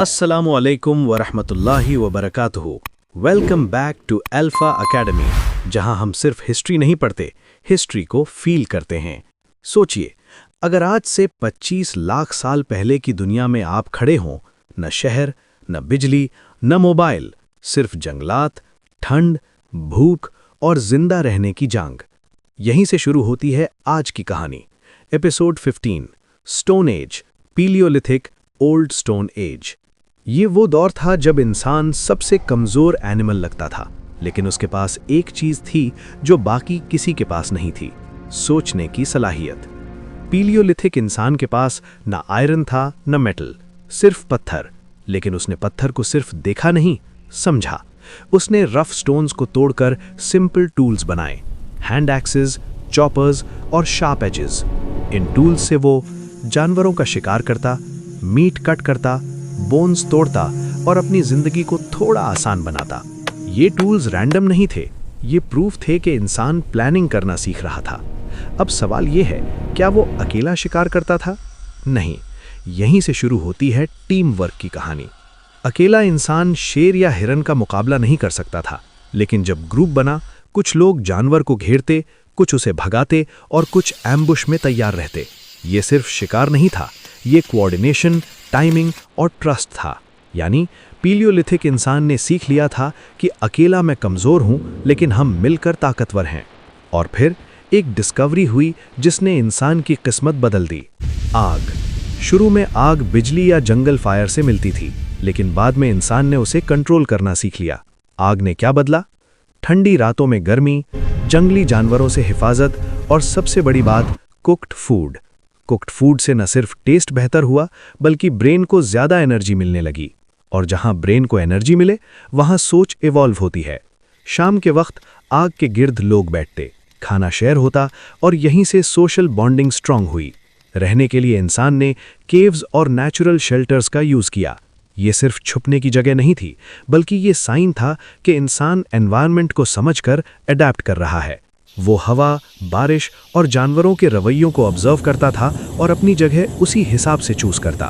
अस्सलामुअलैकुम वरहमतुल्लाहि वबरकातुहू। Welcome back to Alpha Academy, जहां हम सिर्फ हिस्ट्री नहीं पढ़ते, हिस्ट्री को फील करते हैं। सोचिए, अगर आज से 25 लाख साल पहले की दुनिया में आप खड़े हों, न शहर, न बिजली, न मोबाइल, सिर्फ जंगलात, ठंड, भूख और जिंदा रहने की जांग। यहीं से शुरू होती है आज की कहानी। Episode 15, stone age, Palaeolithic, old stone age. ये वो दौर था जब इंसान सबसे कमजोर एनिमल लगता था, लेकिन उसके पास एक चीज थी जो बाकी किसी के पास नहीं थी, सोचने की सलाहियत। पीलियोलिथिक इंसान के पास न आयरन था न मेटल, सिर्फ पत्थर। लेकिन उसने पत्थर को सिर्फ देखा नहीं, समझा। उसने रफ स्टोन्स को तोड़कर सिंपल टूल्स बनाए, हैंड एक्सेस, चॉपर्स और शार्प एजेस। इन टूल्स से वो जानवरों का शिकार करता, मीट कट करता, बोन्स तोड़ता और अपनी जिंदगी को थोड़ा आसान बनाता। ये टूल्स रैंडम नहीं थे, ये प्रूफ थे कि इंसान प्लानिंग करना सीख रहा था। अब सवाल ये है, क्या वो अकेला शिकार करता था? नहीं, यहीं से शुरू होती है टीम वर्क की कहानी। अकेला इंसान शेर या हिरन का मुकाबला नहीं कर सकता था, लेकिन जब ग्रुप बना, कुछ लोग जानवर को घेरते, कुछ उसे भगाते और कुछ एम्बुश में तैयार रहते। ये सिर्फ शिकार नहीं था, ये कोऑर्डिनेशन, टाइमिंग और ट्रस्ट था। यानी पीलियोलिथिक इंसान ने सीख लिया था कि अकेला मैं कमजोर हूं, लेकिन हम मिलकर ताकतवर हैं। और फिर एक डिस्कवरी हुई जिसने इंसान की किस्मत बदल दी। आग। शुरू में आग बिजली या जंगल फायर से मिलती थी, लेकिन बाद में इंसान ने उसे कंट्रोल करना सीख लिया। आग ने क्या बदला? ठंडी रातों में गर्मी, जंगली जानवरों से हिफाजत और सबसे बड़ी बात, कुक्ड फूड। कुक्ड फूड से न सिर्फ टेस्ट बेहतर हुआ, बल्कि ब्रेन को ज्यादा एनर्जी मिलने लगी। और जहां ब्रेन को एनर्जी मिले, वहां सोच इवॉल्व होती है। शाम के वक्त आग के गिर्द लोग बैठते, खाना शेयर होता और यहीं से सोशल बॉन्डिंग स्ट्रांग हुई। रहने के लिए इंसान ने केव्स और नेचुरल शेल्टर्स का यूज किया। ये सिर्फ छुपने की जगह नहीं थी, बल्कि ये साइन था कि इंसान एनवायरनमेंट को समझकर अडैप्ट कर रहा है। वो हवा, बारिश और जानवरों के रवैयों को ऑब्जर्व करता था और अपनी जगह उसी हिसाब से चूज करता।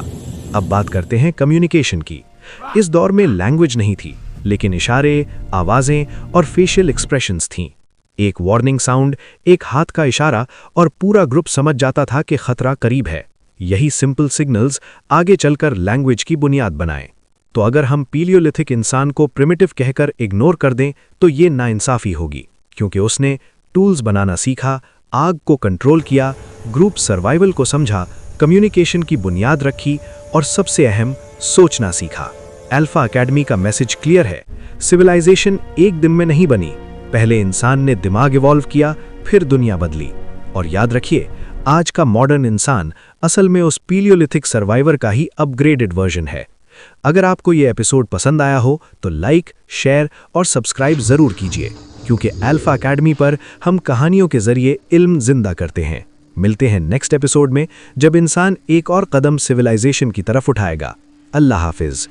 अब बात करते हैं कम्युनिकेशन की। इस दौर में लैंग्वेज नहीं थी, लेकिन इशारे, आवाजें और फेशियल एक्सप्रेशंस थीं। एक वार्निंग साउंड, एक हाथ का इशारा और पूरा ग्रुप समझ जाता था कि खतरा करीब है। यही सिंपल सिग्नल्स आगे चलकर लैंग्वेज की बुनियाद बनाए। तो अगर हम पीलियोलिथिक इंसान को प्रिमिटिव कहकर इग्नोर कर दें, तो ये नाइंसाफी होगी, क्योंकि उसने टूल्स बनाना सीखा, आग को कंट्रोल किया, ग्रुप सर्वाइवल को समझा, कम्युनिकेशन की बुनियाद रखी और सबसे अहम, सोचना सीखा। अल्फा अकेडमी का मैसेज क्लियर है, सिविलाइजेशन एक दिन में नहीं बनी। पहले इंसान ने दिमाग इवॉल्व किया, फिर दुनिया बदली। और याद रखिए, आज का मॉडर्न इंसान असल में उस पीलियोलिथिक सर्वाइवर का ही अपग्रेडेड वर्जन है। अगर आपको ये एपिसोड पसंद आया हो तो लाइक, शेयर और सब्सक्राइब जरूर कीजिए, क्योंकि अल्फा अकेडमी पर हम कहानियों के जरिए इल्म जिंदा करते हैं। मिलते हैं नेक्स्ट एपिसोड में, जब इंसान एक और कदम सिविलाइजेशन की तरफ उठाएगा। अल्लाह हाफिज।